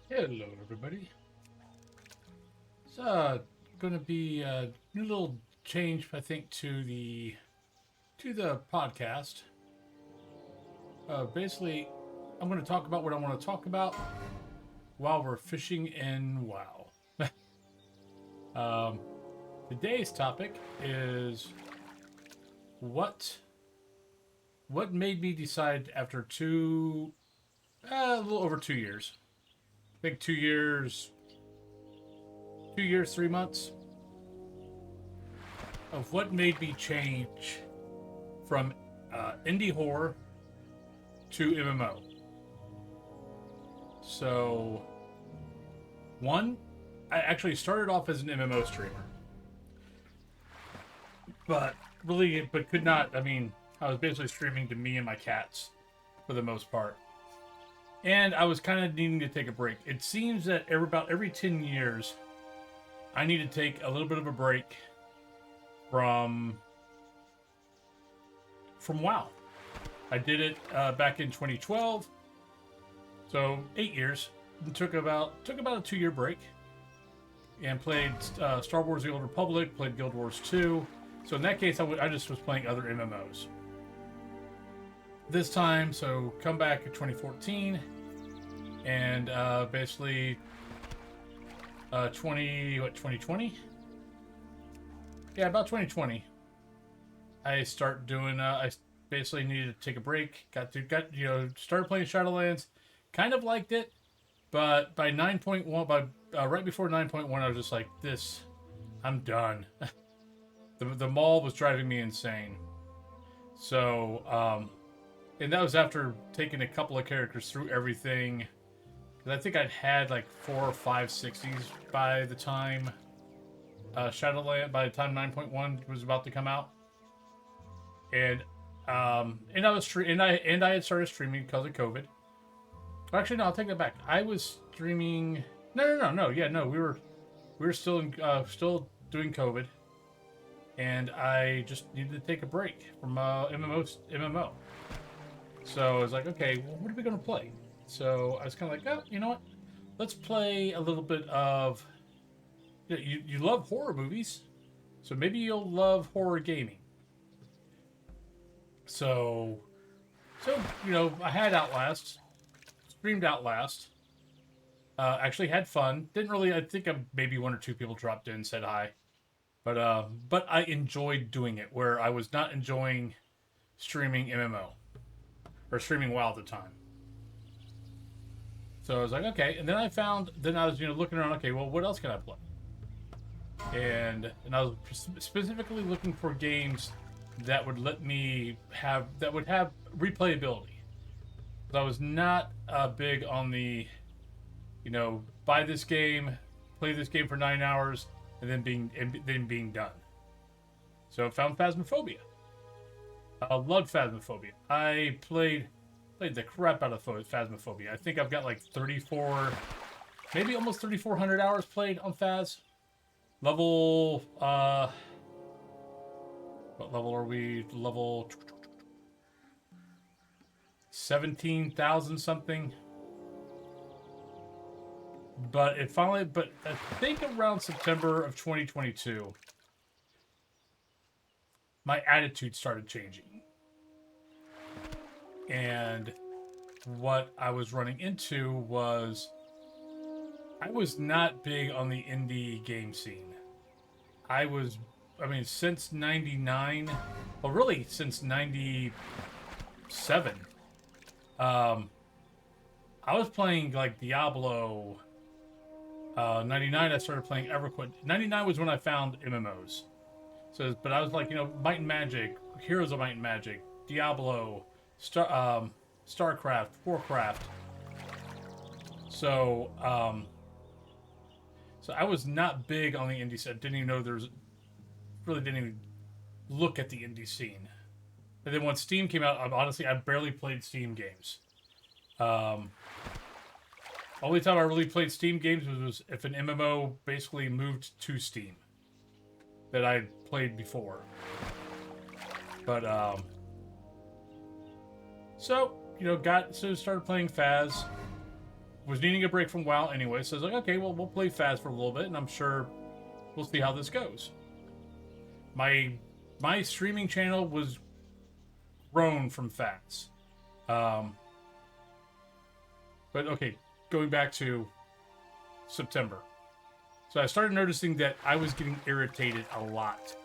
Hello, everybody. It's going to be a new little change, I think, to the podcast. Basically, I'm going to talk about what I want to talk about while we're fishing in WoW. Um, Today's topic is what what made me decide after a little over 2 years. I think 2 years, 2 years, 3 months of what made me change from indie horror to MMO. So, one, I actually started off as an MMO streamer, but could not. I mean, I was basically streaming to me and my cats for the most part, and I was kind of needing to take a break. It seems that about every 10 years, I need to take a little bit of a break from WoW. I did it back in 2012, so 8 years. Took about a 2 year break, and played Star Wars: The Old Republic, played Guild Wars 2. So in that case, I just was playing other MMOs. This time, so come back in 2014, and basically 2020? Yeah, about 2020. I start doing. I basically needed to take a break. Started playing Shadowlands. Kind of liked it, but by 9.1, right before 9.1, I was just like, this, I'm done. The mall was driving me insane. So, and that was after taking a couple of characters through everything. I think I'd had like 4 or 5 60s by the time by the time 9.1 was about to come out. And and I had started streaming because of COVID. Actually, no, I'll take that back. I was streaming. No. Yeah, no, we were still doing COVID, and I just needed to take a break from MMO. So I was like, okay, well, what are we gonna play? So I was kind of like, oh, you know what? Let's play a little bit of. You love horror movies, so maybe you'll love horror gaming. So, I had Outlast, streamed Outlast. Actually had fun. Didn't really. I think maybe one or two people dropped in, said hi, but I enjoyed doing it. Where I was not enjoying streaming MMO or streaming WoW at the time. So I was like, okay. And then I was looking around. Okay, well, what else can I play? And I was specifically looking for games that would have replayability. I was not big on the buy this game, play this game for 9 hours, and then being done. So I found Phasmophobia. I loved Phasmophobia. I played the crap out of Phasmophobia. I think I've got like 34, maybe almost 3,400 hours played on Phas. Level what level are we? Level 17,000 something. But I think around September of 2022, my attitude started changing. And what I was running into was I was not big on the indie game scene. Since 99, well, really, since 97, I was playing like Diablo. 99, I started playing EverQuest. 99 was when I found MMOs. So, but I was like, Might and Magic, Heroes of Might and Magic, Diablo, StarCraft, Warcraft. So, so I was not big on the indie scene. Didn't even know really didn't even look at the indie scene. And then when Steam came out, I barely played Steam games. Only time I really played Steam games was if an MMO basically moved to Steam that I played before. But started playing Phas. was needing a break from WoW anyway, so I was like, okay, well, we'll play Faz for a little bit, and I'm sure we'll see how this goes. My streaming channel was grown from Faz. But okay, going back to September. So I started noticing that I was getting irritated a lot.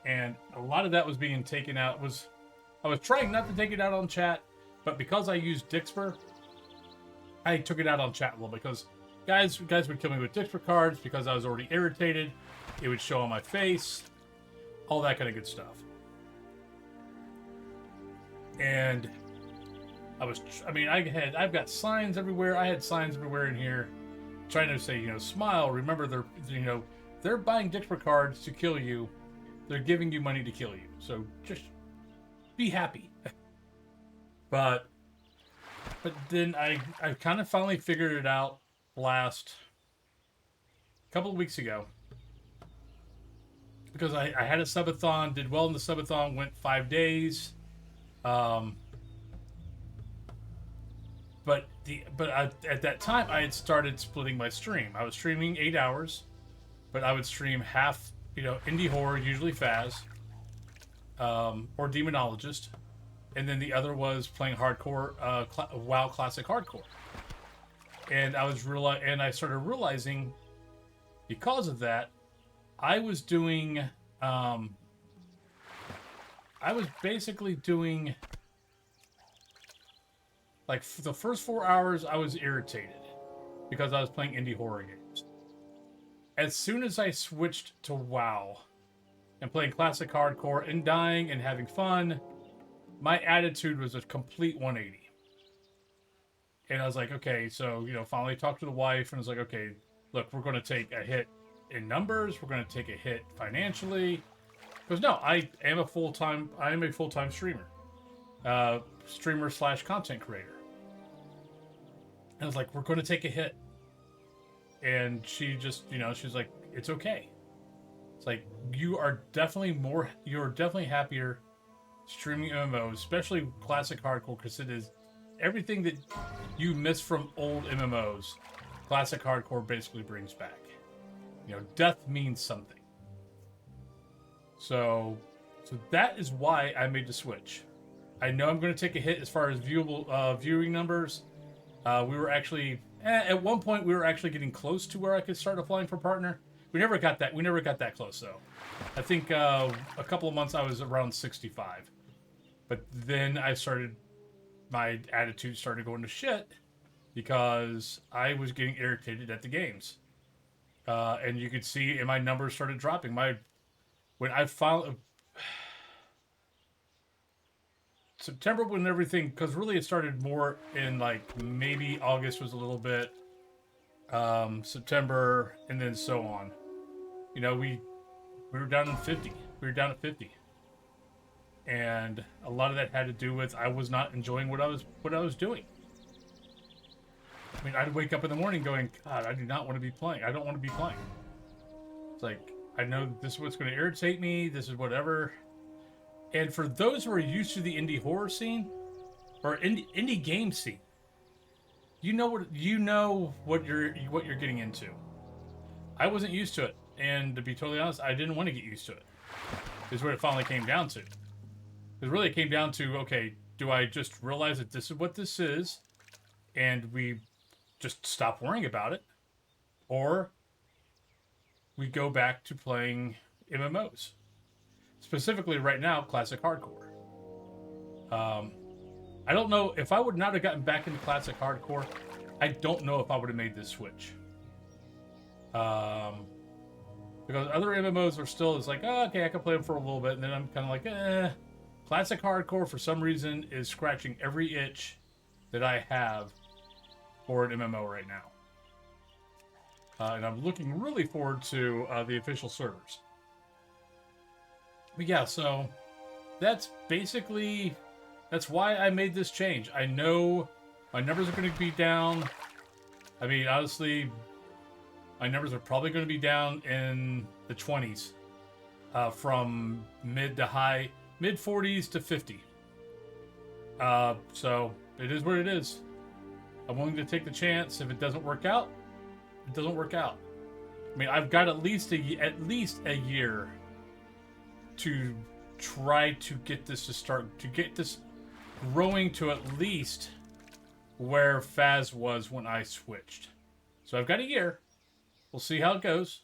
And a lot of that was being taken out. I was trying not to take it out on chat, but because I used Dixper, I took it out on chat a little because guys would kill me with Dixper cards because I was already irritated. It would show on my face, all that kind of good stuff. And I've got signs everywhere. I had signs everywhere in here trying to say, smile. Remember, they're buying Dixper cards to kill you. They're giving you money to kill you. So just be happy. But then I kind of finally figured it out last couple of weeks ago. Because I had a subathon, did well in the subathon, went 5 days. But at that time, I had started splitting my stream. I was streaming 8 hours, but I would stream half, Indy Horror, usually Faz, or Demonologist, and then the other was playing hardcore, WoW Classic Hardcore. And I started realizing, because of that, I was basically doing. Like, for the first 4 hours, I was irritated because I was playing indie horror games. As soon as I switched to WoW and playing classic hardcore and dying and having fun, my attitude was a complete 180. And I was like, okay, so, finally talked to the wife and I was like, okay, look, we're going to take a hit in numbers. We're going to take a hit financially. Because, no, I am a full-time streamer. Streamer/content creator. And I was like, we're going to take a hit. And she just, she's like, it's okay. It's like, you're definitely happier streaming MMOs, especially classic hardcore, because it is everything that you miss from old MMOs. Classic hardcore basically brings back. Death means something. So that is why I made the switch. I know I'm going to take a hit as far as viewing numbers. We were actually at one point we were actually getting close to where I could start applying for partner. We never got that close though. I think a couple of months I was around 65, but then my attitude started going to shit because I was getting irritated at the games, and you could see, and my numbers started dropping. When I finally. September when everything, because really it started more in like maybe August was a little bit, September, and then so on. We were down in 50. We were down at 50, and a lot of that had to do with I was not enjoying what I was doing. I'd wake up in the morning going, God, I do not want to be playing. I don't want to be playing. It's like, I know this is what's going to irritate me. This is whatever. And for those who are used to the indie horror scene or indie game scene, you know what you're getting into. I wasn't used to it, and to be totally honest, I didn't want to get used to it. Is what it finally came down to. It really came down to, okay, do I just realize that this is what this is, and we just stop worrying about it, or we go back to playing MMOs? Specifically right now, classic hardcore. I don't know if I would not have gotten back into classic hardcore. I don't know if I would have made this switch. Because other MMOs are still, it's like, oh, okay, I can play them for a little bit, and then I'm kind of like, Classic hardcore for some reason is scratching every itch that I have for an MMO right now. And I'm looking really forward to the official servers. But yeah, so that's why I made this change. I know my numbers are going to be down. I mean, honestly, my numbers are probably going to be down in the 20s, from mid 40s to 50. So it is what it is. I'm willing to take the chance. If it doesn't work out, it doesn't work out. I mean, I've got at least a year to try to get this to get this growing to at least where Faz was when I switched. So I've got a year. We'll see how it goes.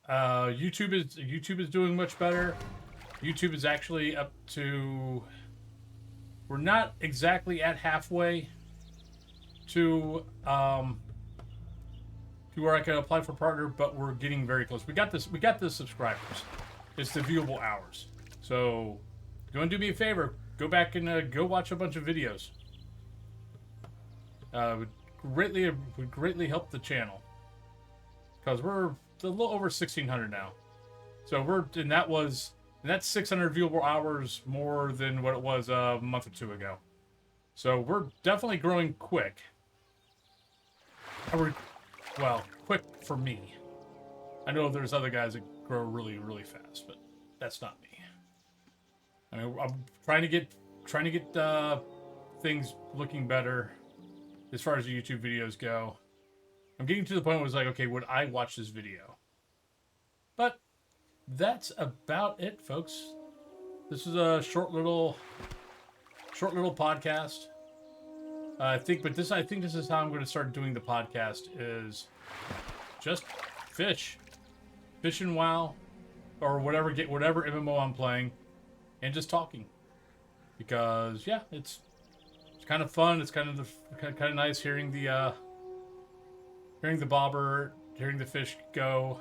YouTube is doing much better. YouTube is actually up to. We're not exactly at halfway to where I can apply for partner, but we're getting very close. We got this. We got the subscribers. It's the viewable hours. So, if you want to do me a favor, go back and go watch a bunch of videos. Would greatly help the channel, because we're a little over 1,600 now. So that's 600 viewable hours more than what it was a month or two ago. So we're definitely growing quick. Well, quick for me. I know there's other guys that grow really, really fast, but that's not me. I mean, I'm trying to get things looking better as far as the YouTube videos go. I'm getting to the point where it's like, okay, would I watch this video? But that's about it, folks. This is a short little podcast. I think this is how I'm going to start doing the podcast, is just fish and WoW, or whatever MMO I'm playing, and just talking. Because yeah, it's kind of fun. It's kind of nice hearing the bobber, hearing the fish go,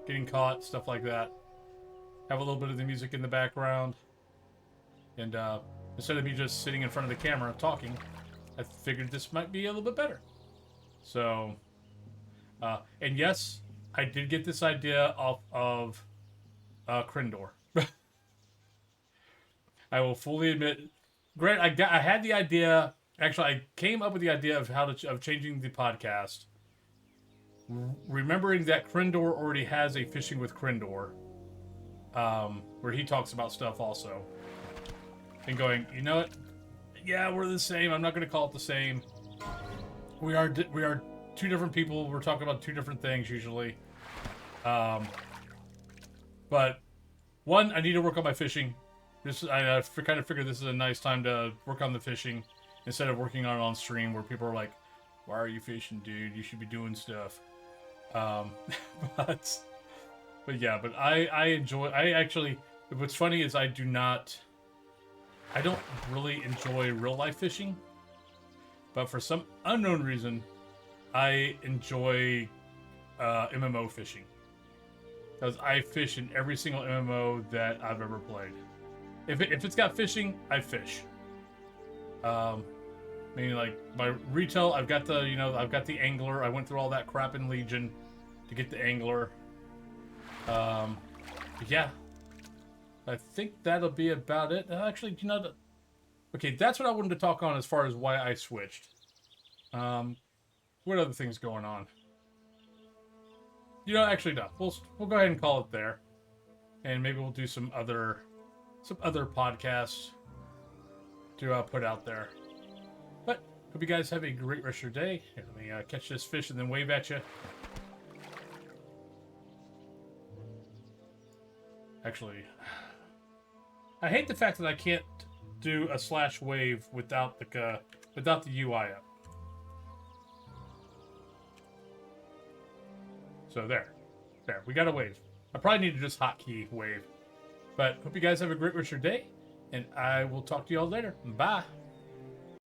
getting caught, stuff like that. Have a little bit of the music in the background, and instead of me just sitting in front of the camera talking, I figured this might be a little bit better. So, and yes, I did get this idea off of Crindor. I will fully admit, Grant, I had the idea. Actually, I came up with the idea of changing the podcast, remembering that Crindor already has a Fishing with Crindor, where he talks about stuff also, and going, you know what? Yeah, we're the same. I'm not going to call it the same. We are two different people. We're talking about two different things usually. But one, I need to work on my fishing. I kind of figured this is a nice time to work on the fishing instead of working on it on stream, where people are like, "Why are you fishing, dude? You should be doing stuff." But yeah, but I enjoy. I actually. What's funny is I don't really enjoy real life fishing, but for some unknown reason, I enjoy MMO fishing, because I fish in every single MMO that I've ever played. If it's got fishing, I fish. Meaning, like, my retail, I've got the angler. I went through all that crap in Legion to get the angler. Yeah, I think that'll be about it. Actually, okay, that's what I wanted to talk on as far as why I switched. What other things going on? Actually, no. We'll go ahead and call it there, and maybe we'll do some other podcasts to put out there. But hope you guys have a great rest of your day. Here, let me catch this fish and then wave at you. Actually, I hate the fact that I can't do a /wave without the UI up. So there, we got a wave. I probably need to just hotkey wave. But hope you guys have a great rest of your day, and I will talk to you all later. Bye.